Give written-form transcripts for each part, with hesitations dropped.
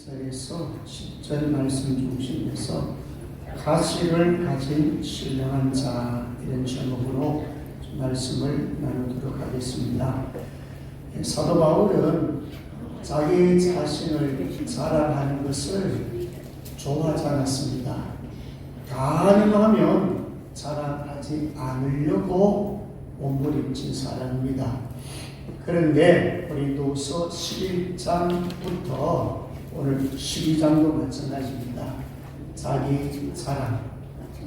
자리에서 10절 말씀 중심에서 가시를 가진 신령한 자, 이런 제목으로 말씀을 나누도록 하겠습니다. 사도 바울은 자기 자신을 자랑하는 것을 좋아하지 않았습니다. 가능하면 자랑하지 않으려고 몸부림친 사람입니다. 그런데 고린도서 11장부터 오늘 12장도 마찬가지입니다. 자기 자랑,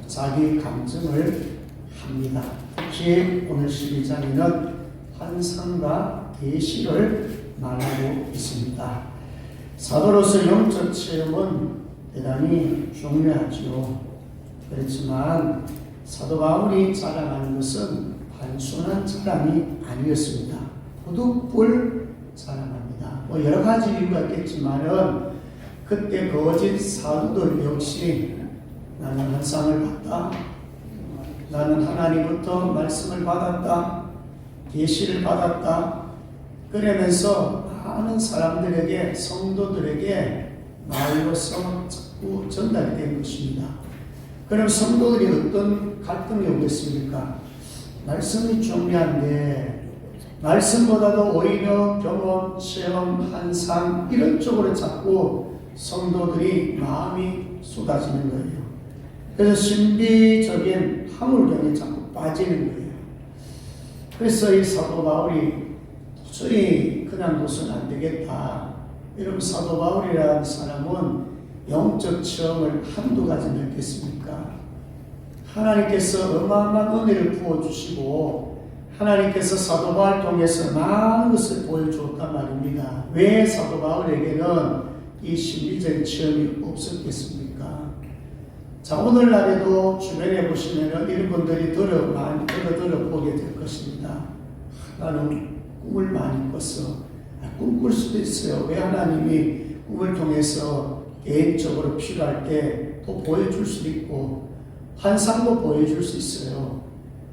자기 감정을 합니다. 특히 오늘 12장에는 환상과 계시를 말하고 있습니다. 사도로서 영적 체험은 대단히 중요하죠. 그렇지만 사도 바울이 자랑하는 것은 단순한 자랑이 아니었습니다. 부득불 자랑합니다. 여러 가지 이유가 있겠지만은 그때 거짓 사도들 역시 나는 환상을 봤다, 나는 하나님부터 말씀을 받았다, 계시를 받았다, 그러면서 많은 사람들에게, 성도들에게 말로서 자꾸 전달된 것입니다. 그럼 성도들이 어떤 갈등이 오겠습니까? 말씀이 중요한데 말씀보다도 오히려 경험, 체험, 환상 이런 쪽으로 자꾸 성도들이 마음이 쏟아지는 거예요. 그래서 신비적인 화물경에 자꾸 빠지는 거예요. 그래서 이 사도 바울이 도저히 그냥 둬서는 안 되겠다. 여러분, 사도 바울이라는 사람은 영적 체험을 한두 가지 넣겠습니까? 하나님께서 어마어마한 은혜를 부어주시고 하나님께서 사도 바울 통해서 많은 것을 보여주었단 말입니다. 왜 사도 바울에게는 이 신비적인 체험이 없었겠습니까? 자, 오늘날에도 주변에 보시면 이런 분들이 많이 들어보게 될 것입니다. 나는 꿈을 많이 꿨어. 꿈꿀 수도 있어요. 왜 하나님이 꿈을 통해서 개인적으로 필요할 때 또 보여줄 수도 있고 환상도 보여줄 수 있어요.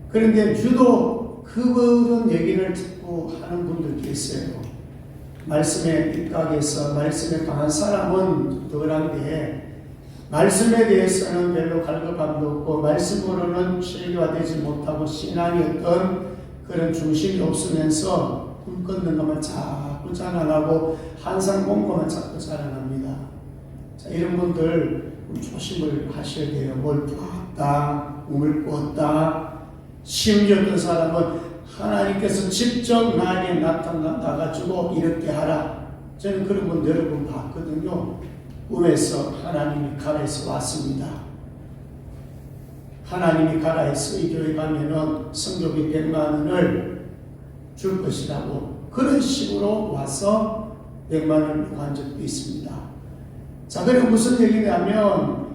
그런데 유독 그런 얘기를 듣고 하는 분들 계세요. 말씀에 입각해서 말씀에 강한 사람은 덜한데 말씀에 대해서는 별로 갈급함도 없고 말씀으로는 체계화되지 못하고 신앙이 어떤 그런 중심이 없으면서 꿈 꿨는 것만 자꾸 자랑하고 환상 본 것만 자꾸 자랑합니다. 자, 이런 분들 조심을 하셔야 돼요. 뭘 봤다, 꿈을 꿨다. 심지어 어떤 사람은 하나님께서 직접 나에게 나타나가지고 이렇게 하라. 저는 그런 분 여러 번 봤거든요. 꿈에서 하나님이 가라해서 왔습니다. 하나님이 가라해서 이 교회 가면은 성교비 100만 원을 줄 것이라고 그런 식으로 와서 100만 원을 요구한 적도 있습니다. 자, 그럼 무슨 얘기냐면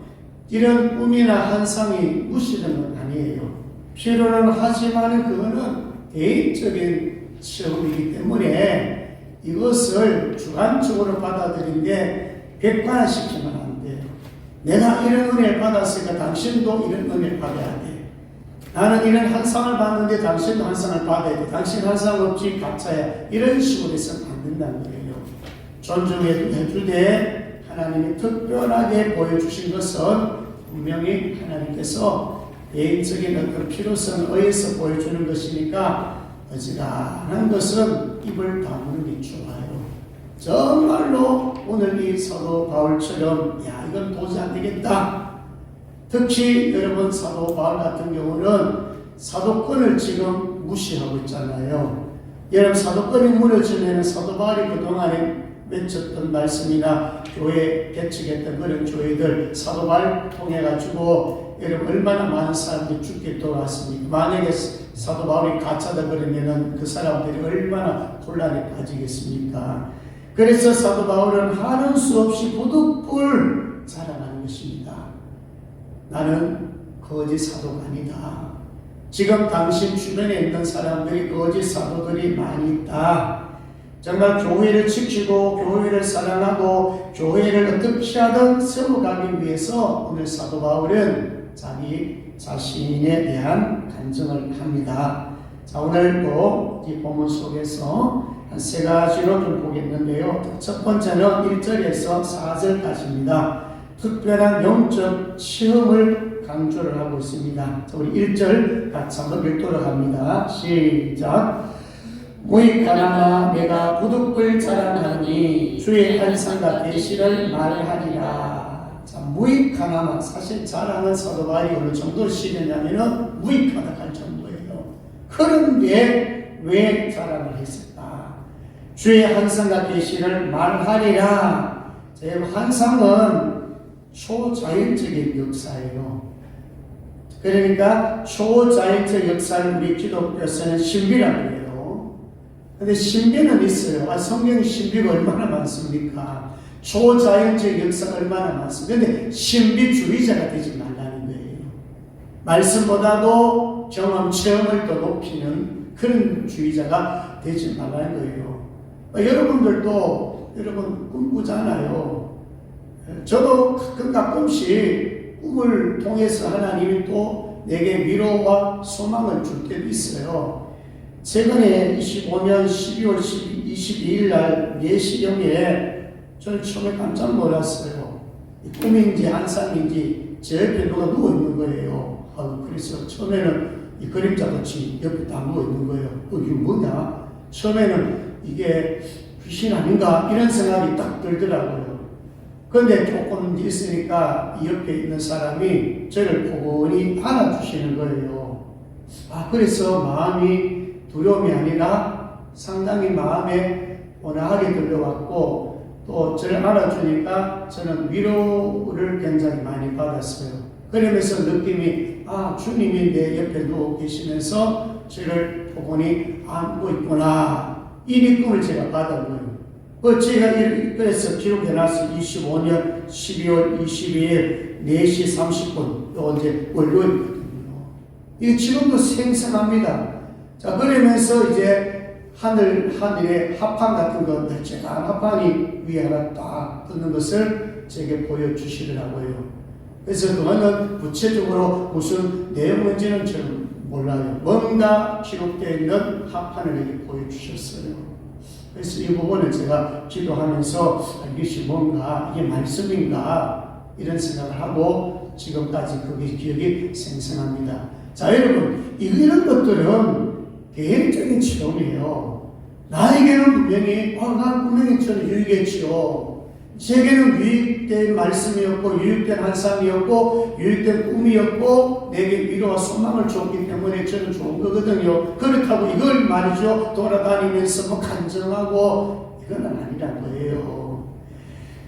이런 꿈이나 환상이 무시되는 건 아니에요. 필요는 하지만 그거는 개인적인 체험이기 때문에 이것을 주관적으로 받아들이는데 객관화시키면 안 돼요. 내가 이런 은혜를 받았으니까 당신도 이런 은혜를 받아야 돼. 나는 이런 환상을 받는데 당신도 환상을 받아야 돼. 당신 환상 없이 가짜야. 이런 식으로 해서는 안 된다는 거예요. 존중해주되 하나님이 특별하게 보여주신 것은 분명히 하나님께서 개인적인 어떤 필요성에 의해서 보여주는 것이니까 어지간한 것은 입을 다무는 게 좋아요. 정말로 오늘 이 사도 바울처럼 이건 도저히 안 되겠다. 특히 여러분 사도 바울 같은 경우는 사도권을 지금 무시하고 있잖아요. 여러분 사도권이 무너지면 사도 바울이 그동안에 외쳤던 말씀이나 교회 개척했던 그런 교회들 사도 바울 통해 가지고 여러분 얼마나 많은 사람들이 죽게 돌아왔습니까? 만약에 사도 바울이 가짜다 그러면은 그 사람들이 얼마나 혼란에 빠지겠습니까? 그래서 사도 바울은 하는 수 없이 부득불 자랑하는 것입니다. 나는 거짓 사도가 아니다. 지금 당신 주변에 있는 사람들이 거짓 사도들이 많이 있다. 정말 교회를 지키고 교회를 사랑하고 교회를 어떻게 하든 세워가기 위해서 오늘 사도 바울은 자기 자신에 대한 간증을 합니다. 자, 오늘도 이 본문 속에서 한 세 가지로 좀 보겠는데요. 첫 번째는 1절에서 4절까지입니다. 특별한 영적 체험을 강조를 하고 있습니다. 우리 1절 같이 한번 읽도록 합니다. 시작. 무익하나마 내가 부득불 자랑하니 주의 한상과 계시를 말하리라. 자, 무익하나마 사실 자랑은 사도 바울이 어느 정도 시켰냐면은 무익하다 할 정도예요. 그런데 왜 자랑을 했을까? 주의 한상과 계시를 말하리라. 제 환상은 초자연적인 역사예요. 그러니까 초자연적 역사를 우리 기독교에서는 신비라고 해요. 근데 신비는 있어요. 성경에 신비가 얼마나 많습니까? 초자연적 역사가 얼마나 많습니까? 근데 신비주의자가 되지 말라는 거예요. 말씀보다도 경험, 체험을 더 높이는 그런 주의자가 되지 말라는 거예요. 여러분들도 여러분 꿈꾸잖아요. 저도 가끔씩 꿈을 통해서 하나님이 또 내게 위로와 소망을 줄 때도 있어요. 최근에 25년 12월 22일 날 4시경에 저는 처음에 깜짝 놀랐어요. 꿈인지 한상인지 제 옆에 누가 누워있는 거예요. 그래서 처음에는 이 그림자같이 옆에 다 누워있는 거예요. 이게 뭐냐? 처음에는 이게 귀신 아닌가? 이런 생각이 딱 들더라고요. 그런데 조금 있으니까 이 옆에 있는 사람이 저를 포근히 안아주시는 거예요. 그래서 마음이 두려움이 아니라 상당히 마음에 온화하게 들려왔고, 또 저를 안아주니까 저는 위로를 굉장히 많이 받았어요. 그러면서 느낌이 주님이 내 옆에 누워 계시면서 저를 포근히 안고 있구나, 이 느낌을 제가 받았고요. 제가 그래서 기록해놨어요. 25년 12월 22일 4시 30분 또 이제 월요일이거든요. 이게 지금도 생생합니다. 자, 그러면서 이제 하늘에 합판 같은 거, 널찍한 합판이 위에 하나 딱 뜨는 것을 제게 보여주시더라고요. 그래서 그거는 구체적으로 무슨 내용인지는 저는 몰라요. 뭔가 기록되어 있는 합판을 이렇게 보여주셨어요. 그래서 이 부분을 제가 기도하면서 이것이 뭔가, 이게 말씀인가, 이런 생각을 하고 지금까지 그게 기억이 생생합니다. 자, 여러분, 이런 것들은 개인적인 체험이에요. 나에게는 분명히, 난 분명히 저는 유익했지요. 제게는 유익된 말씀이었고, 유익된 한상이었고, 유익된 꿈이었고, 내게 위로와 소망을 줬기 때문에 저는 좋은 거거든요. 그렇다고 이걸 말이죠, 돌아다니면서 간증하고, 이건 아니란 거예요.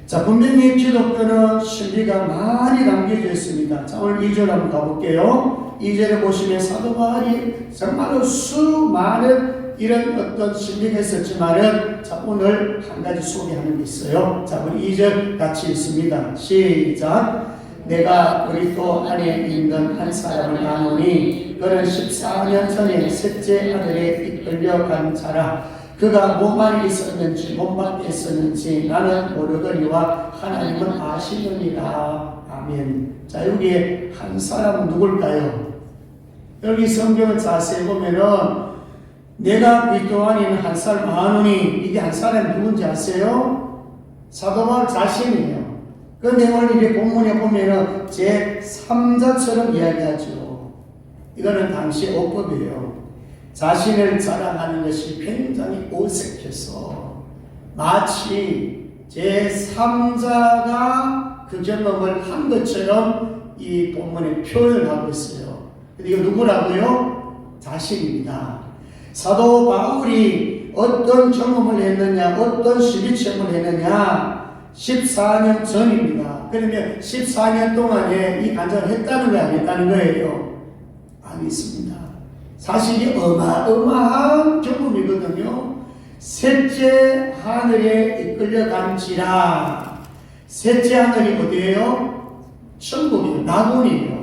자, 분명히 기독교는 신비가 많이 담겨져 있습니다. 자, 오늘 2절 한번 가볼게요. 2절에 보시면 사도 바울이 정말로 수많은 이런 어떤 신비가 있었지만은, 자, 오늘 한 가지 소개하는 게 있어요. 자, 우리 2절 같이 읽습니다. 시작. 내가 그리스도 안에 있는 한 사람을 아노니 그는 14년 전에 셋째 아들에 이끌려간 자라. 그가 몸 안에 있었는지 몸 밖에 있었는지 나는 모르거니와 하나님은 아시느니라. 아멘. 자, 여기에 한 사람은 누굴까요? 여기 성경을 자세히 보면은 내가 그리스도 안에 있는 한 사람 아노니, 이게 한 사람이 누군지 아세요? 사도 바울 자신이에요. 그런데 오늘 이제 본문에 보면은 제 3자처럼 이야기하죠. 이거는 당시 어법이에요. 자신을 자랑하는 것이 굉장히 어색해서 마치 제 3자가 그 경험을 한 것처럼 이 본문에 표현하고 있어요. 근데 이거 누구라고요? 자신입니다. 사도 바울이 어떤 경험을 했느냐, 어떤 시비체험을 했느냐, 14년 전입니다. 그러면 14년 동안에 이 간증을 했다는 거 아니었다는 거예요? 아니었습니다. 사실 이 어마어마한 경험이거든요. 셋째 하늘에 이끌려간지라. 셋째 하늘이 어디예요? 천국이에요. 낙원이에요.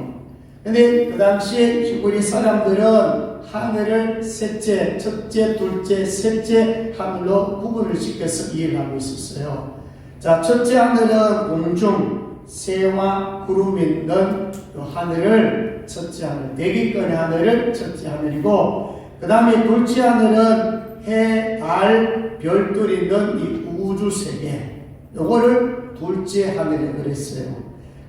근데 그 당시에 우리 사람들은 하늘을 셋째, 첫째, 둘째, 셋째 하늘로 구분을 시켜서 이해를 하고 있었어요. 자, 첫째 하늘은 공중, 새와 구름 있는 하늘을 첫째 하늘, 대기권의 하늘을 첫째 하늘이고, 그 다음에 둘째 하늘은 해, 달, 별들이 있는 이 우주 세계, 요거를 둘째 하늘에 그랬어요.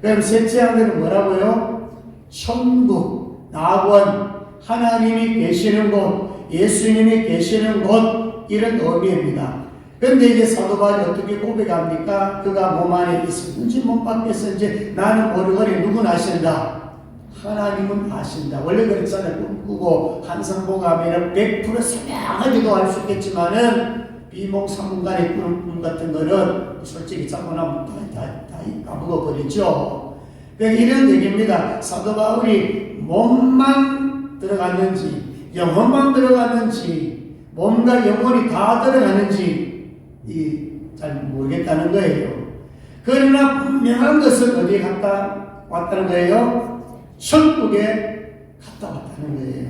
그럼 셋째 하늘은 뭐라고요? 천국, 낙원, 하나님이 계시는 곳, 예수님이 계시는 곳, 이런 의미입니다. 그런데 이제 사도 바울이 어떻게 고백합니까? 그가 몸 안에 있었는지 몸 밖에 있었는지 나는 모르거니 누군 아신다. 하나님은 아신다. 원래 그랬잖아요. 꿈꾸고 항상 보가면 100% 선명하기도 할 수 있겠지만은 비몽사몽간의 꿈 같은 거는 솔직히 자고 나면 다 까먹어버리죠. 그러니까 이런 얘기입니다. 사도 바울이 몸만 들어갔는지 영혼만 들어갔는지 몸과 영혼이 다 들어가는지 잘 모르겠다는 거예요. 그러나 분명한 것은 어디에 갔다 왔다는 거예요? 천국에 갔다 왔다는 거예요.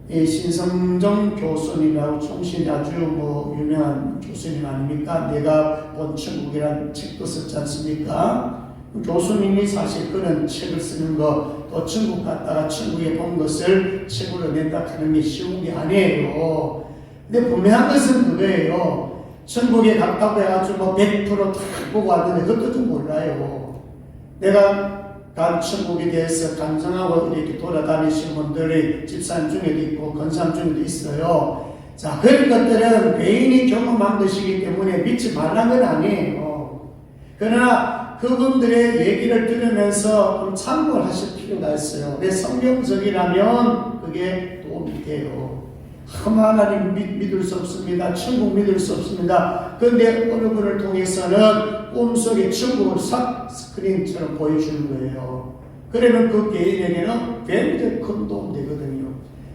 이 신성정 교수님이라고 총신이 아주 유명한 교수님 아닙니까? 내가 본 천국이라는 책도 썼지 않습니까? 교수님이 사실 그런 책을 쓰는 거, 또 천국 갔다가 천국에 본 것을 책으로 낸다 하는 게 쉬운 게 아니에요. 근데 분명한 것은 그거예요. 천국에 갔다고 해가지고 100% 다 보고 왔는데 그것도 좀 몰라요. 내가 간 천국에 대해서 간증하고 이렇게 돌아다니시는 분들이 집사님 중에도 있고 권사님 중에도 있어요. 자, 그런 것들은 개인이 경험한 것이기 때문에 믿지 말라는 건 아니에요. 그러나 그분들의 얘기를 들으면서 좀 참고를 하실 필요가 있어요. 왜 성경적이라면 그게 도움이 돼요. 하나님 믿을 수 없습니다. 천국 믿을 수 없습니다. 그런데 어느 분을 통해서는 꿈속에 천국을 싹 스크린처럼 보여주는 거예요. 그러면 그 개인에게는 굉장히 큰 도움 되거든요.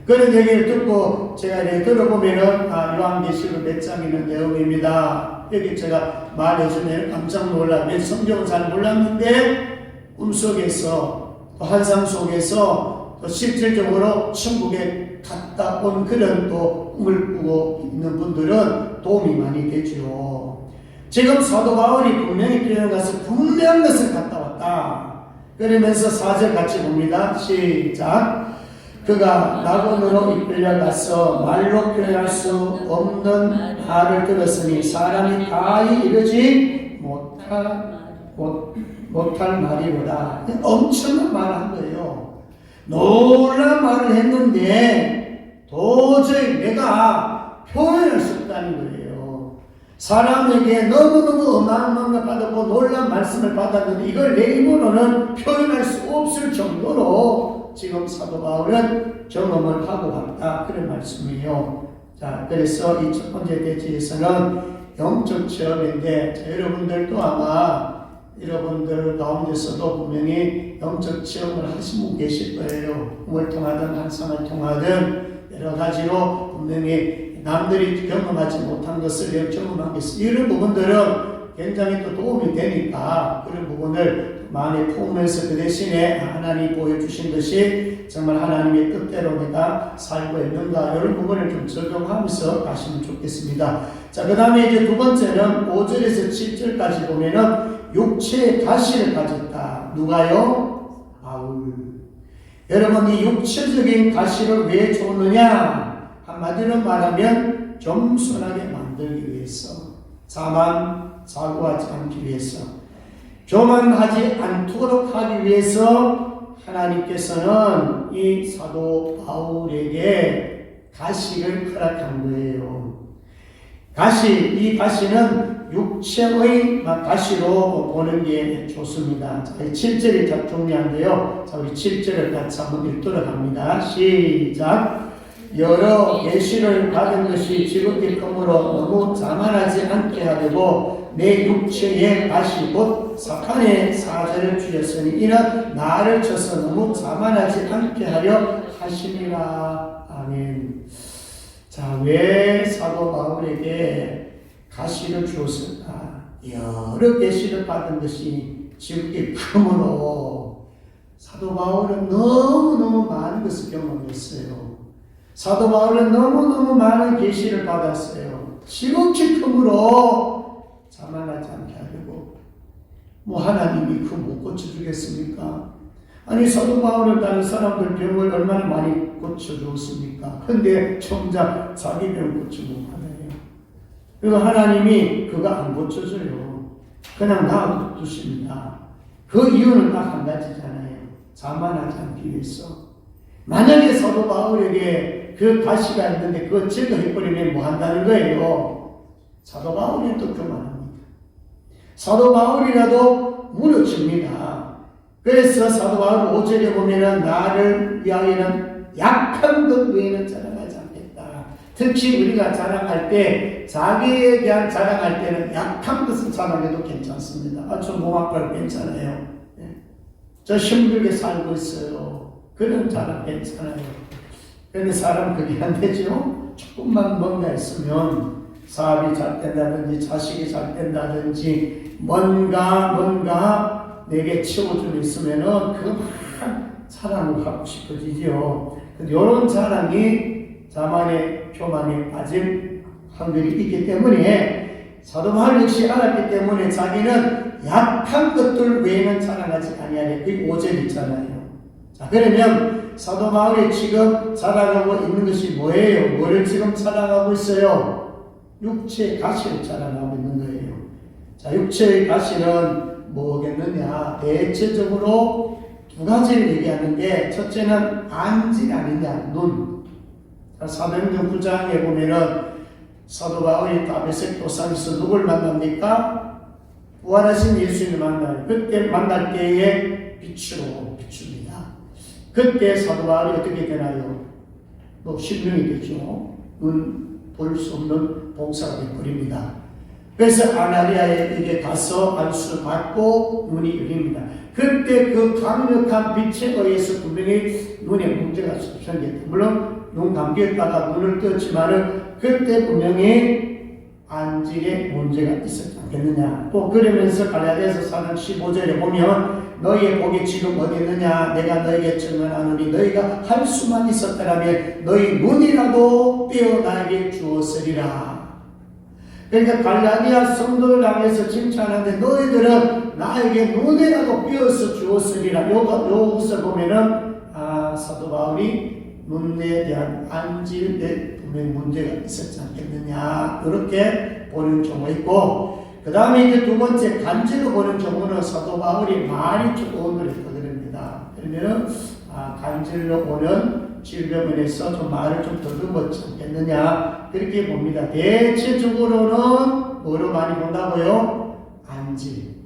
그런 얘기를 듣고 제가 이렇게 들어보면은 요한계시록 몇 장 있는 내용입니다. 여기 제가 말해주면 깜짝 놀라요. 성경은 잘 몰랐는데 꿈속에서 또 환상 속에서 또 실질적으로 천국에 갔다 온 그런 또 꿈을 꾸고 있는 분들은 도움이 많이 되죠. 지금 사도 바울이 분명히 표현한 것은 분명한 것을 갔다 왔다. 그러면서 4절 같이 봅니다. 시작. 그가 낙원으로 이끌려가서 말로 표현할 수 없는 말을 들었으니 사람이 다 이르지 못할 말이로다. 엄청난 말을 한 거예요. 놀라운 말을 했는데 도저히 내가 표현할 수 없다는 거예요. 사람에게 너무너무 어마어마한 걸 받았고 놀라운 말씀을 받았는데 이걸 내 입으로는 표현할 수 없을 정도로 지금 사도 바울은 경험을 하고 왔다. 그런 말씀이에요. 자, 그래서 이 첫 번째 대지에서는 영적 체험인데 여러분들도 아마 여러분들 가운데서도 분명히 영적 체험을 하신 분 계실 거예요. 꿈을 통하든 환상을 통하든 여러 가지로 분명히 남들이 경험하지 못한 것을 경험한 게 있어요. 이런 부분들은 굉장히 또 도움이 되니까 그런 부분을 마음에 품으면서 그 대신에 하나님이 보여주신 것이 정말 하나님의 뜻대로 내가 살고 있는가 이런 부분을 좀 적용하면서 가시면 좋겠습니다. 자, 그 다음에 이제 두 번째는 5절에서 7절까지 보면은 육체의 가시를 가졌다. 누가요? 바울. 여러분 이 육체적인 가시를 왜 줬느냐? 한마디로 말하면 겸손하게 만들기 위해서, 자고하지 않기 위해서, 교만하지 않도록 하기 위해서 하나님께서는 이 사도 바울에게 가시를 허락한 거예요. 이 가시는 육체의 가시로 보는 게 좋습니다. 7절이 중요한데요. 자, 우리 7절을 같이 한번 읽도록 합니다. 시작. 여러 계시를 받은 것이 지극히 크므로 너무 자만하지 않게 하려고 내 육체의 가시 곧 사탄의 사자를 주셨으니 이는 나를 쳐서 너무 자만하지 않게 하려 하시니라. 아멘. 자, 왜 사도 바울에게 가시를 주었을까? 여러 계시를 받은 것이 지극히 크므로 사도 바울은 너무너무 많은 것을 경험했어요. 사도 바울은 너무너무 많은 계시를 받았어요. 지극히 크므로 자만하지 않게 하려고. 하나님이 그 못 고쳐주겠습니까? 아니 사도 바울을 다른 사람들 병을 얼마나 많이 고쳐주었습니까? 근데 정작 자기 병 고쳐 못하네요. 그리고 하나님이 그거 안 고쳐줘요. 그냥 놔두십니다. 그 이유는 딱 한 가지잖아요. 자만하지 않기 위해서. 만약에 사도 바울에게 그 가시가 있는데 그거 제거해버리면 뭐 한다는 거예요? 사도 바울이 또 그만합니다. 사도 바울이라도 무너집니다. 그래서 사도 바울 5절에 보면은 나를 위하여는 약한 것 외에는 자랑하지 않겠다. 특히 우리가 자랑할 때 자기에 대한 자랑할 때는 약한 것을 자랑해도 괜찮습니다. 아, 저 몸 아파요. 괜찮아요. 네. 저 힘들게 살고 있어요. 그런 자랑 괜찮아요. 그런데 사람 그게 안 되죠. 조금만 뭔가 있으면 사업이 잘 된다든지 자식이 잘 된다든지 뭔가 내게 채워주고 있으면은 그만 자랑을 하고 싶어지죠. 이런 자랑이 자만의 교만에 빠질 확률이 있기 때문에 사도 바울 역시 알았기 때문에 자기는 약한 것들 외에는 자랑하지 아니하리. 그 5절 있잖아요. 자, 그러면 사도 바울이 지금 자랑하고 있는 것이 뭐예요? 뭐를 지금 자랑하고 있어요? 육체의 가시를 자랑하고 있는 거예요. 자, 육체의 가시는 뭐겠느냐? 대체적으로 두 가지를 얘기하는데, 첫째는 안질 아니냐, 눈. 사도행전 9장에 보면은 사도 바울이 다메섹 도상에서 누굴 만납니까? 부활하신 예수님을 만나요. 그때 만날 때에 빛으로 비춥니다. 그때 사도 바울이 어떻게 되나요? 신명이 되죠. 눈 볼 수 없는 봉사가 되어버립니다. 그래서 아나리아에게 가서 안수를 받고 눈이 열립니다. 그때 그 강력한 빛에 의해서 분명히 눈에 문제가 생겼다. 물론 눈 감기였다가 눈을 떴지만은 그때 분명히 안질에 문제가 있었지 않겠느냐. 또 그러면서 갈라디아서 4장 15절에 보면 너희의 복이 지금 어디 있느냐. 내가 너에게 증언하노니 너희가 할 수만 있었더라면 너희 눈이라도 떼어 나에게 주었으리라. 그러니까 갈라디아 성도를 향해서 칭찬하는데 너희들은 나에게 눈이라도 떼어서 주었으리라. 여기서 보면은 사도 바울이 눈에 대한 안질에 분명히 문제가 있었지 않겠느냐. 이렇게 보는 경우가 있고, 그 다음에 이제 두 번째 간질로 보는 경우는 사도 바울이 말이 조금 그랬거든요. 그러면은 간질로 보는 질병원에서 좀 말을 좀 더듬었지 않겠느냐. 그렇게 봅니다. 대체적으로는 뭐로 많이 본다고요? 안질.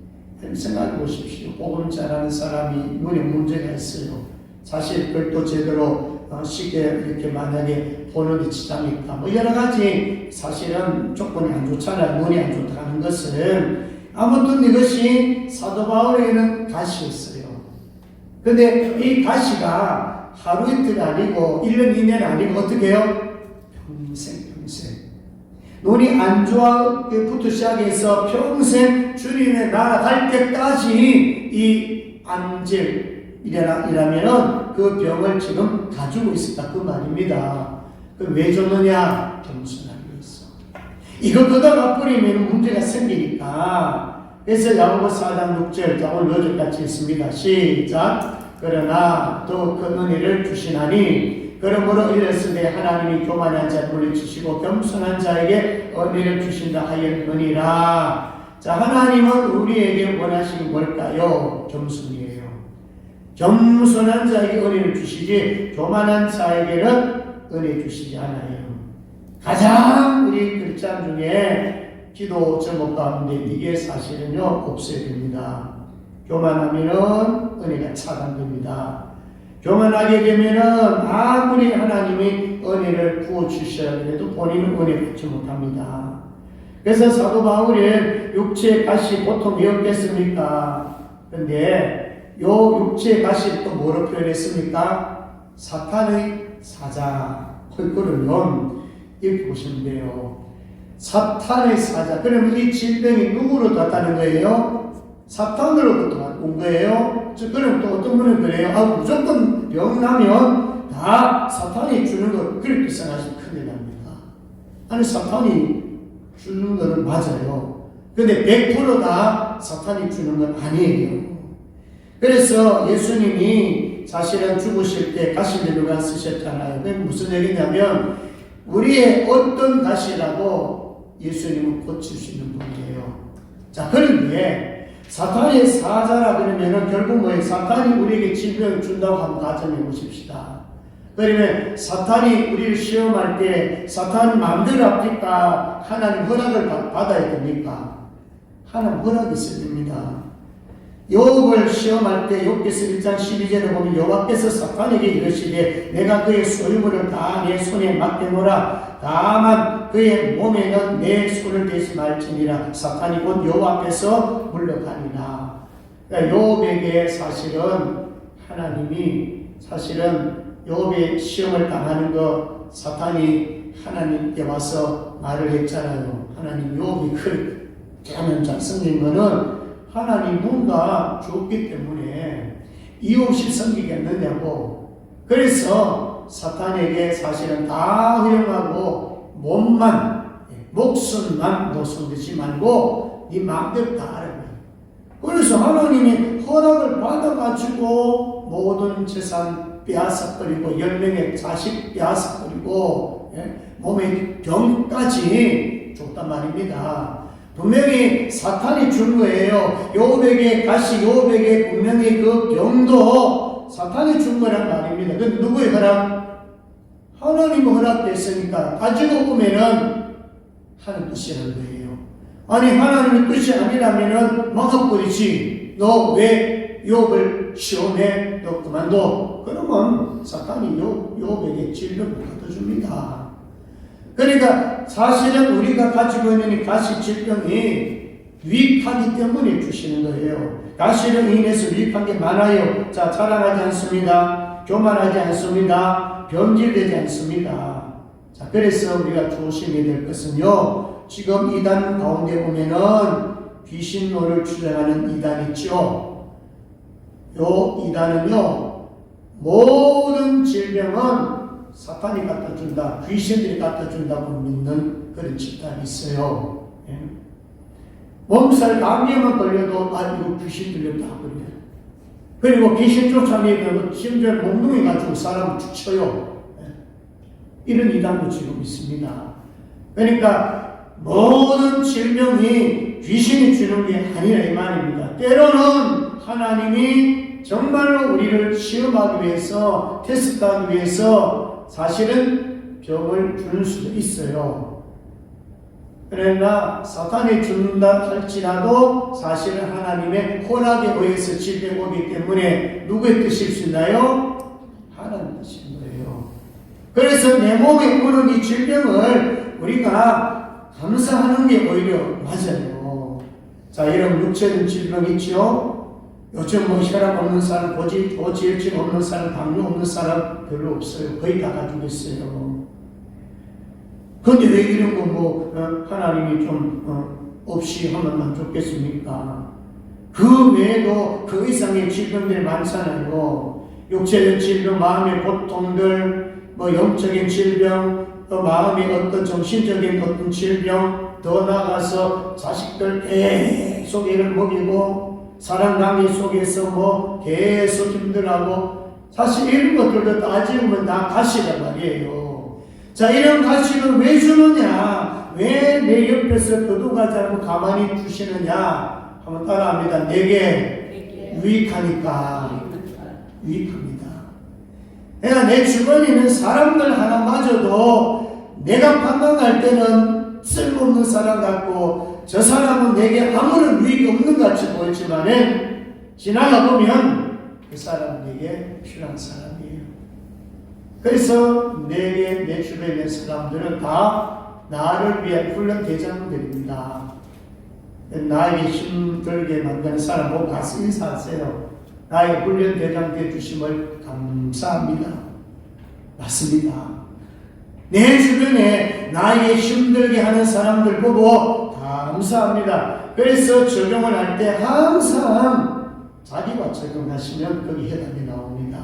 생각해 보십시오. 복음 잘하는 사람이 눈에 문제가 있어요. 사실 그걸 제대로 쉽게 이렇게 만약에 보는 데 지장이 있다. 뭐 여러 가지 사실은 조건이 안 좋잖아요. 눈이 안 좋다는 것은. 아무튼 이것이 사도 바울에게는 가시였어요. 근데 이 가시가 하루 이틀이 아니고 1년 2년 아니고 어떻게 해요? 평생. 눈이 안 좋아부터 시작해서 평생 주님의 나라 갈 때까지 이 안질이라면은 그 병을 지금 가지고 있었다. 그 말입니다. 그럼 왜 줬느냐? 겸손하기 위해서. 이거 거다가 뿌리면 문제가 생기니까. 그래서 야고보 4장 6절, 오늘 5절 같이 있습니다. 시작. 그러나 더 큰 은혜를 주시나니 그러므로 이랬으되 하나님이 교만한 자를 물리치시고 겸손한 자에게 은혜를 주신다 하였느니라. 자, 하나님은 우리에게 원하시는 뭘까요? 겸손이에요. 겸손한 자에게 은혜를 주시지 교만한 자에게는 은혜 주시지 않아요. 가장 우리 크리스찬 중에 기도 제목 가운데 이게 사실은요 없어야 됩니다. 교만하면은 은혜가 차단됩니다. 교만하게 되면은 아무리 하나님이 은혜를 부어주셔야 해도 본인은 은혜 받지 못합니다. 그래서 사도 바울은 육체의 가시 보통 왜였겠습니까? 그런데 요 육체의 가시를 또 뭐로 표현했습니까? 사탄의 사자. 그거를요 이렇게 보시면 돼요. 사탄의 사자. 그러면 이 질병이 누구로 왔다는 거예요? 사탄으로부터 온 거예요. 그럼 또 어떤 분은 그래요. 무조건 병 나면 다 사탄이 주는 거 그렇게 생각하시면 큰일 납니다. 아니 사탄이 주는 거는 맞아요. 근데 100% 다 사탄이 주는 건 아니에요. 그래서 예수님이 사실은 죽으실 때 가시들과 쓰셨잖아요. 그게 무슨 얘기냐면 우리의 어떤 가시라도 예수님은 고칠 수 있는 분이에요. 자, 그런데 사탄의 사자라 그러면은 결국 뭐예요? 사탄이 우리에게 질병을 준다고 한번 가정해 보십시다. 그러면 사탄이 우리를 시험할 때 사탄이 마음대로 합니까? 하나님 허락을 받아야 됩니까? 하나님 허락이 있어야 됩니다. 욥을 시험할 때 욥기서 1장 12절에 보면 여호와께서 사탄에게 이르시되 내가 그의 소유물을 다 내 손에 맡겨놓으라. 다만 그의 몸에는 내 손을 대지 말지니라. 사탄이 곧 여호와 앞에서 물러가니라. 그러니까 욥에게 사실은 하나님이 사실은 욥의 시험을 당하는 거 사탄이 하나님께 와서 말을 했잖아요. 하나님 욥이 그렇게 하면 성경인 거는 하나님 뭔가 줬기 때문에 이유 없이 섬기겠느냐고. 그래서 사탄에게 사실은 다 허용하고 목숨만 너 손대지 말고 네 마음대로 다 하라고. 그래서 하나님이 허락을 받아가지고 모든 재산 빼앗아버리고 10명의 자식 빼앗아버리고 몸의 병까지 줬단 말입니다. 분명히 사탄이 준 거예요. 욥에게 가시, 욥에게 분명히 그 병도 사탄이 준 거란 말입니다. 그 누구의 허락? 하나님의 허락됐으니까 가지고 오면은 하는 뜻이라는 거예요. 아니 하나님의 뜻이 아니라면은 막아버리지. 너 왜 욥을 시험해? 너 그만둬. 그러면 사탄이 욥에게 질병을 가둬줍니다. 그러니까 사실은 우리가 가지고 있는 이 가시 질병이 유익하기 때문에 주시는 거예요. 가시로 인해서 유익한 게 많아요. 자, 자랑하지 않습니다. 교만하지 않습니다. 변질되지 않습니다. 자, 그래서 우리가 조심해야 될 것은요. 지금 이단 가운데 보면은 귀신노를 주장하는 이단 있죠. 요 이단은요. 모든 질병은 사탄이 갖다 준다, 귀신들이 갖다 준다고 믿는 그런 집단이 있어요. 예? 몸살 감기만 걸려도 이거 귀신 들렸다 그래요. 그리고 귀신 쫓아내면 심지어 몽둥이 가지고 사람을 죽 쳐요. 예? 이런 이단도 지금 있습니다. 그러니까 모든 질병이 귀신이 주는 게 아니라 이 말입니다. 때로는 하나님이 정말로 우리를 시험하기 위해서, 테스트하기 위해서 사실은 병을 주는 수도 있어요. 그러나 사탄이 준다 할지라도 사실은 하나님의 허락에 의해서 질병이 오기 때문에 누구의 뜻일 수 있나요? 하나님의 뜻인 거예요. 그래서 내 몸에 오는 이 질병을 우리가 감사하는 게 오히려 맞아요. 자, 이런 육체적인 질병 있죠? 요즘 혈압 없는 사람, 고지혈증 없는 사람, 당뇨 없는 사람 별로 없어요. 거의 다 가지고 있어요. 그런데 왜 이런 거 하나님이 좀 없이 하면만 좋겠습니까? 그 외에도 그 이상의 질병들이 많잖아요. 육체적 질병, 마음의 고통들, 영적인 질병, 또 마음의 어떤 정신적인 어떤 질병, 더 나아가서 자식들 계속 애를 먹이고 사랑 관계 속에서 계속 힘들어하고 사실 이런 것들도 따지면 다 가시란 말이에요. 자, 이런 가시를 왜 주느냐? 왜 내 옆에서 거두가지 않고 가만히 주시느냐? 한번 따라합니다. 내게 유익하니까. 유익합니다. 내가 내 주변에 있는 사람들 하나마저도 내가 판단할 때는 쓸모없는 사람 같고 저 사람은 내게 아무런 유익이 없는 것 같이 보이지만은 지나가 보면 그 사람은 내게 필요한 사람이에요. 그래서 내게 내 주변에 있는 사람들은 다 나를 위한 훈련 대장들입니다. 나에게 힘들게 만드는 사람 보고 가서 인사하세요. 나의 훈련 대장 되주심을 감사합니다. 맞습니다. 내 주변에 나에게 힘들게 하는 사람들 보고 감사합니다. 그래서 적용을 할 때 항상 자기와 적용하시면 거기 해답이 나옵니다.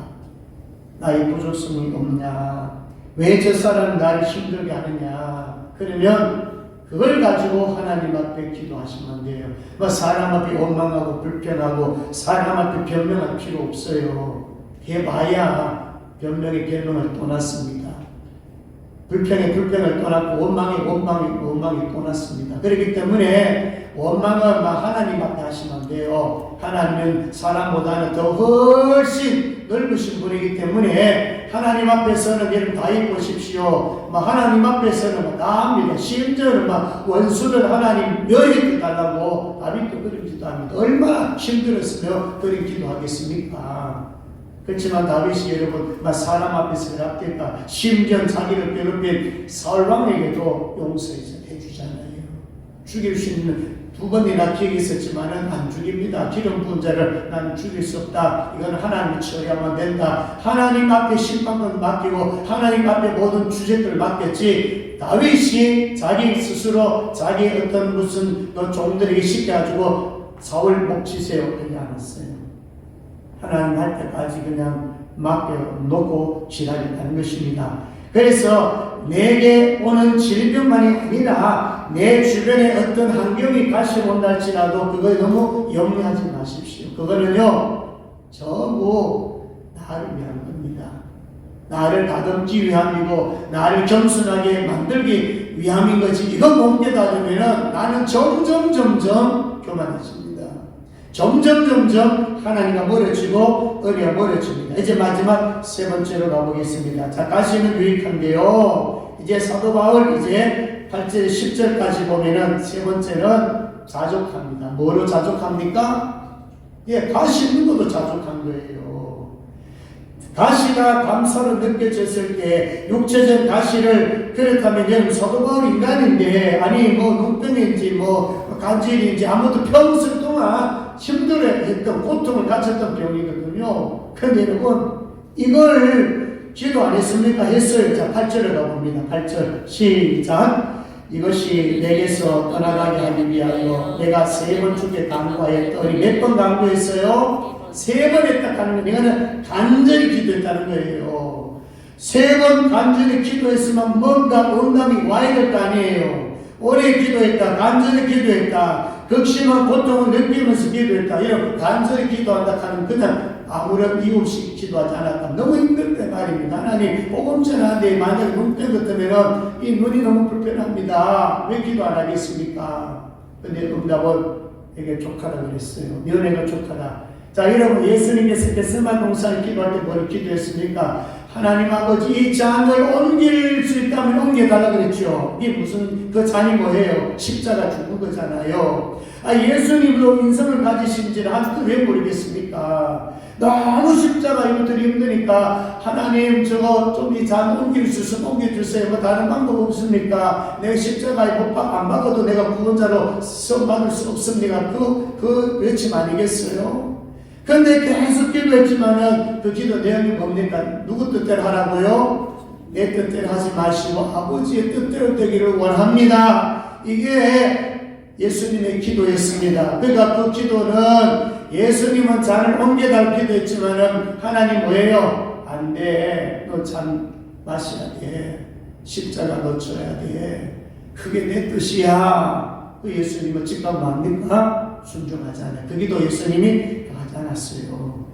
나의 부족성이 없냐? 왜 저 사람은 나를 힘들게 하느냐? 그러면 그걸 가지고 하나님 앞에 기도하시면 돼요. 뭐 사람 앞에 원망하고 불평하고 사람 앞에 변명할 필요 없어요. 해봐야 변명의 변명을 떠났습니다. 불평의 불평을 떠났고 원망이 떠났습니다. 그렇기 때문에 원망을 하나님 앞에 하시면 돼요. 하나님은 사람보다는 더 훨씬 넓으신 분이기 때문에 하나님 앞에서는 여러분 다 입으십시오. 하나님 앞에서는 다 합니다. 심지어는 원수를 하나님 멸히 달라고 다윗도 그런 기도합니다. 얼마나 힘들었으며 그런 기도하겠습니까? 그렇지만 다윗이 여러분 사람 앞에서 랍될까 심지어 자기를 괴롭힌 사울왕에게도 용서해서 해주잖아요. 죽일 수 있는 두 번이나 기회가 있었지만은 안 죽입니다. 기름 부은 자를 난 죽일 수 없다. 이건 하나님이 처리하면 된다. 하나님 앞에 심판권 맡기고 하나님 앞에 모든 주제들을 맡겼지. 다윗이 자기 스스로 자기 어떤 무슨 종들에게 시켜가지고 사울 목 치세요 그러지 않았어요. 하나님 할 때까지 그냥 맡겨놓고 지나겠다는 것입니다. 그래서 내게 오는 질병만이 아니라 내 주변에 어떤 환경이 가시 온다 할지라도 그거에 너무 염려하지 마십시오. 그거는요 전부 나를 위한 겁니다. 나를 다듬기 위함이고 나를 겸손하게 만들기 위함인 거지. 이거 못 깨달으면 나는 점점 교만해집니다. 점점 하나님과 멀어지고 의리가 멀어집니다. 이제 마지막 세 번째로 가보겠습니다. 자, 가시는 유익한데요. 이제 사도 바울 이제 8절 10절까지 보면은 세 번째는 자족합니다. 뭐로 자족합니까? 예, 가시 있는 것도 자족한 거예요. 가시가 감사로 느껴졌을 때 육체적 가시를 그렇다면 여러분 사도 바울 인간인데 아니 눈병인지 간질인지 아무도 평생 동안 힘들어했던 고통을 갖췄던 병이거든요. 그런데 여러분 이걸 기도 안 했습니까? 했어요. 자 8절에 가봅니다. 8절 시작. 이것이 내게서 떠나가게 하기 위하여 내가 3번 주께 간구하였더니 몇 번 간구했어요? 3번 했다 하는 거 이거는 간절히 기도했다는 거예요. 3번 간절히 기도했으면 뭔가 응답이 와야 될 거 아니에요. 오래 기도했다, 간절히 기도했다, 극심한 고통을 느끼면서 기도했다, 이렇게 간절히 기도한다 하는 그냥 아무런 이유 없이 기도하지 않았다. 너무 힘들 때 말입니다. 하나님 복음 전하는데 만약에 눈병 같으면 이 눈이 너무 불편합니다. 왜 기도 안 하겠습니까? 근데 응답은 에게 족하다 그랬어요. 면회가 족하다. 자, 여러분 예수님께서 겟세마네 동산에 기도할 때 뭘 기도했습니까? 하나님 아버지 이 잔을 옮길 수 있다면 옮겨달라 그랬죠. 이게 무슨 그 잔이 뭐예요? 십자가 죽은 거잖아요. 예수님도 인성을 가지신지는 아직도 왜 모르겠습니까? 너무 십자가 이것들이 힘드니까 하나님 저거 좀 이 잔 옮길 수 있으면 옮겨주세요. 뭐 다른 방법 없습니까? 내가 십자가에 못 안 박아도 내가 구원자로 선받을 수 없습니까? 그 외침 아니겠어요? 그런데 계속 기도했지만은 그 기도 내용이 뭡니까? 누구 뜻대로 하라고요? 내 뜻대로 하지 마시고 아버지의 뜻대로 되기를 원합니다. 이게 예수님의 기도였습니다. 그러니까 그 기도는 예수님은 잔을 옮겨달 기도했지만은 하나님 뭐예요? 안 돼. 너 잔 마셔야 돼. 십자가 놓쳐야 돼. 그게 내 뜻이야. 그 예수님은 직감 뭡니까? 순종하잖아요. 그 기도 예수님이 않았어요.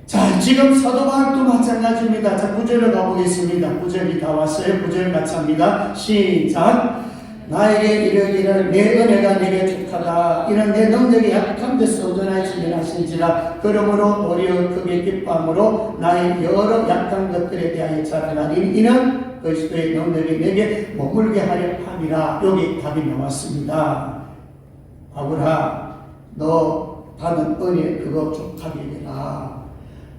자, 지금 사도 바울도 마찬가지입니다. 자, 9절로 가보겠습니다. 9절이 다 왔어요. 9절 같이 합니다. 시작. 나에게 이르기를 내 은혜가 내게 족하다. 이는 내 능력이 약한 데서 온전하지 하신지라. 그러므로 도리어 크게 기뻐함으로 나의 여러 약한 것들에 대하여 자랑하니 이는 그리스도의 능력이 내게 머물게 하려 함이라. 여기 답이 나왔습니다. 바울아, 너 받은 은혜 그거 족하게 되라.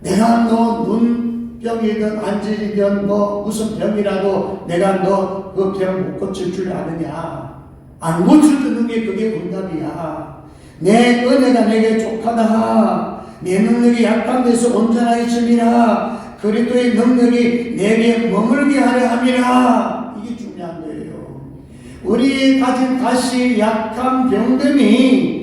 내가 너 눈병이든 안질이든 무슨 병이라도 내가 너 그 병 못 고칠 줄 아느냐? 안 고쳐주는 게 그게 응답이야. 내 은혜가 내게 족하다. 내 능력이 약한 데서 온전하게 춤이라. 그리스도의 능력이 내게 머물게 하려 함이라. 이게 중요한 거예요. 우리 가진 가시 약한 병듦이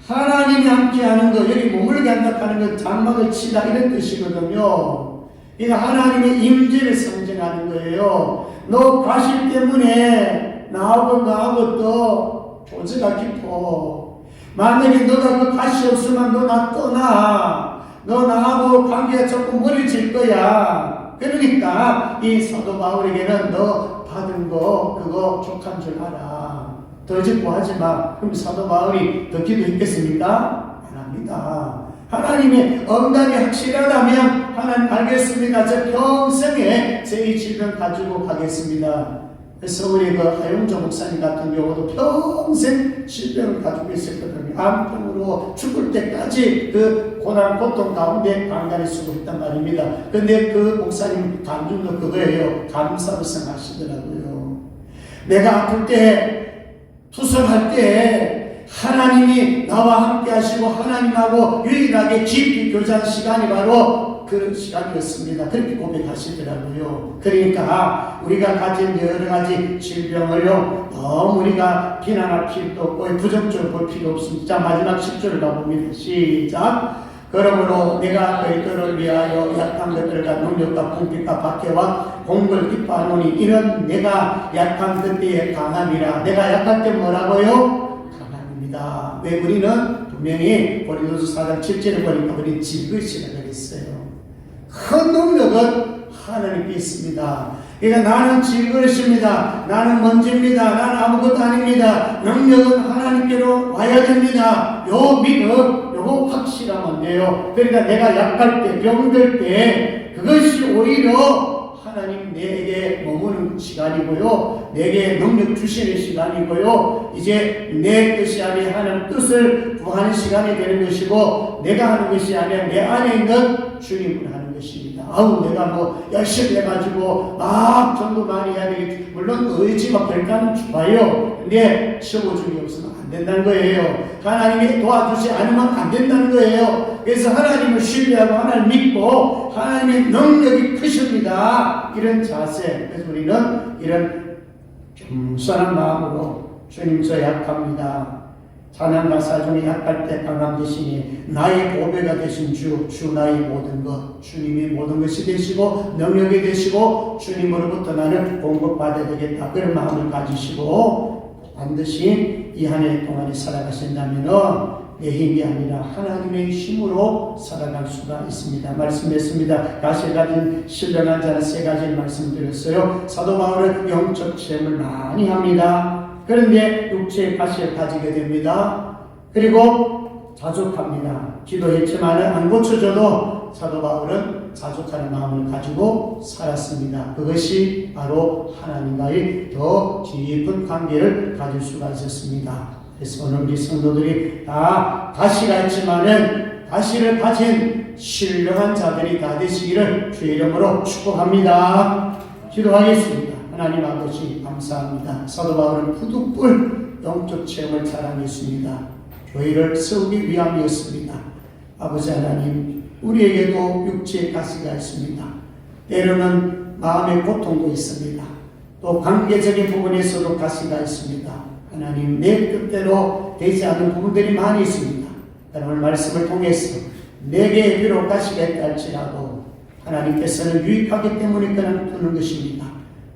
하나님이 함께하는 거, 여기 머물게 한다 하는 건 장막을 치다 이런 뜻이거든요. 이거 하나님의 임재를 상징하는 거예요. 너 가시 때문에 나하고 또 교제가 깊어. 만약에 너가 그 가시 없으면 너 나 떠나. 너 나하고 관계가 조금 멀어질 거야. 그러니까 이 사도 바울에게는 너 받은 거 그거 족한 줄 알아. 더 짓고 하지 마. 그럼 사도 바울이 더 기도했겠습니까? 안 합니다. 하나님의 응답이 확실하다면 하나님 알겠습니다. 저 평생에 제 이 질병 가지고 가겠습니다. 그래서 우리 그 하용조 목사님 같은 경우도 평생 질병을 가지고 있었거든요. 암병으로 죽을 때까지 그 고난 고통 가운데 강단에 수고했단 말입니다. 근데 그 목사님 간증도 그거예요. 감사불성 하시더라고요. 내가 아플 때, 투석할 때 하나님이 나와 함께 하시고 하나님하고 유일하게 깊이 교제한 시간이 바로 그런 시간이었습니다. 그렇게 고백하시더라고요. 그러니까 우리가 가진 여러 가지 질병을요, 너무 우리가 비난할 필요도 없고 부정적으로 볼 필요 없습니다. 자, 마지막 10절을 가봅니다. 시작. 그러므로 내가 너희들을 위하여 약한 것들과 능력과 공격과 박해와 공을 기뻐하노니 이런 내가 약한 그때의 강함이라. 내가 약할 때 뭐라고요? 강함입니다. 왜 우리는 분명히 고린도서 4장 7절에 보니까 우리 질그시라 그랬어요. 큰 능력은 하나님께 있습니다. 그러니까 나는 질그릇입니다. 나는 먼지입니다. 나는 아무것도 아닙니다. 능력은 하나님께로 와야 됩니다. 요 믿음, 요거 확실하면 돼요. 그러니까 내가 약할 때, 병들 때 그것이 오히려 하나님 내게 머무는 시간이고요. 내게 능력 주시는 시간이고요. 이제 내 뜻이 아닌 하나님 뜻을 구하는 시간이 되는 것이고 내가 하는 것이 아니라 내 안에 있는 주님을 하는 것입니다. 아우 내가 뭐 열심히 해가지고 막 전도 많이 해야 되겠지. 물론 의지가 별가는 좋아요. 근데 채워주기 없으면 안 된다는 거예요. 하나님이 도와주지 않으면 안 된다는 거예요. 그래서 하나님을 신뢰하고 하나님을 믿고 하나님의 능력이 크십니다. 이런 자세. 그래서 우리는 이런 겸손한 마음으로 주님 저 약합니다. 찬양 가사 중에 약할 때 강함 되시니 나의 보배가 되신 주 나의 모든 것, 주님이 모든 것이 되시고 능력이 되시고 주님으로부터 나는 공급받아야 되겠다. 그런 마음을 가지시고 반드시 이 한 해 동안에 살아가신다면 내 힘이 아니라 하나님의 힘으로 살아갈 수가 있습니다. 말씀했습니다. 가시를 가진 신령한 자는 세 가지를 말씀드렸어요. 사도 바울은 영적 체험을 많이 합니다. 그런데 육체의 가시를 가지게 됩니다. 그리고 자족합니다. 기도했지만 안 고쳐져도 사도 바울은 자족하는 마음을 가지고 살았습니다. 그것이 바로 하나님과의 더 깊은 관계를 가질 수가 있었습니다. 그래서 오늘 우리 성도들이 다 가시가 있지만은 가시를 가진 신령한 자들이 다 되시기를 주의 이름으로 축복합니다. 기도하겠습니다. 하나님 아버지 감사합니다. 사도 바울은 부득불 영적 체험을 자랑했습니다. 교회를 세우기 위함이었습니다. 아버지 하나님, 우리에게도 육체의 가시가 있습니다. 때로는 마음의 고통도 있습니다. 또 관계적인 부분에서도 가시가 있습니다. 하나님, 내 뜻대로 되지 않는 부분들이 많이 있습니다. 오늘 말씀을 통해서 내게 비록 가시가 있다 할지라도 하나님께서는 유익하기 때문에 그냥 두는 것입니다.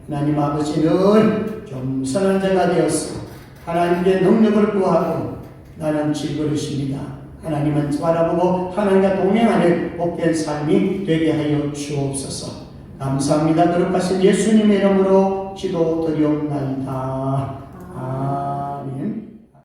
하나님 아버지 늘 겸손한 자가 되어서 하나님의 능력을 구하고 나는 질그릇입니다. 하나님은 바라보고 하나님과 동행하는 복된 삶이 되게 하여 주옵소서. 감사합니다. 거룩하신 예수님의 이름으로 기도드리옵나이다. 아멘.